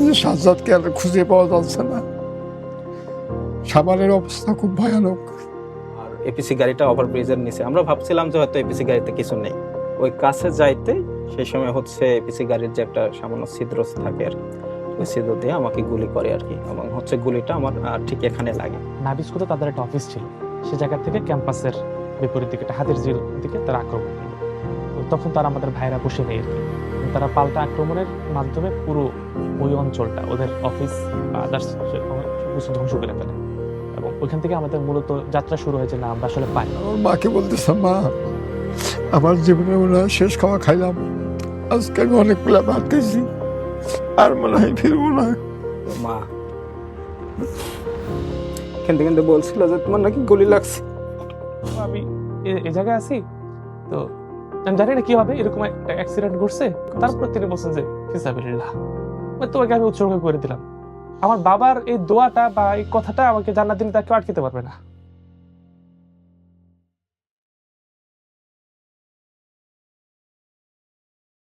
যে সাজ্জাদকে আর খুঁজে পাওয়া যাচ্ছে না। সাভারের অবস্থা খুব ভয়ানক। আর এপিসি গাড়িটা ওভারব্রিজের নিচে, আমরা ভাবছিলাম যে হয়তো এপিসি গাড়িতে কিছু নেই। ওই কাছে যাইতে সেই সময় হচ্ছে এপিসি গাড়ির যে একটা সামান্য ছিদ্র থাকে আর কি, ওই ছিদ্র দিয়ে আমাকে গুলি করে আর কি, এবং হচ্ছে গুলিটা আমার ঠিক এখানে লাগে। নাবিস্কোতে তাদের একটা অফিস ছিল, সে জায়গা থেকে ক্যাম্পাসের বিপরীত দিকে একটা হাতির ঝিল দিকে তারা আক্রমণ করলো। তো তখন তারা আমাদের ভাইরা বসে নেই আর কি, তারা পাল্টা আক্রমণের মাধ্যমে পুরো ওই অঞ্চলটা, ওদের অফিস আদার্স কিছু ধ্বংস করে ফেলে। এবং ওইখান থেকে আমাদের মূলত যাত্রা শুরু হয়েছে না আমরা আসলে পাই। আমার মাকে বলতেছে, মা আমার জীবনে মনে হয় শেষ খাওয়া খাইলাম, আজকে আমি অনেক প্ল্যান মারতেছি, আর মনে হয় ফিরবো না। তো মা কিন্তু কিন্তু বলছিল যে তোমার নাকি গুলি লাগছে। তো আমি এই জায়গায় আছি, তো আমি জানি না কি হবে, এরকম একটা অ্যাক্সিডেন্ট ঘটছে। তারপর তিনি বলছেন যে ফিসাবিলিল্লাহ, তোমাকে আমি উৎসর্গ করে দিলাম। আমার বাবার এই দোয়াটা বা এই কথাটা আমাকে জান্নাত দিন তাকে আটকাতে পারবে না।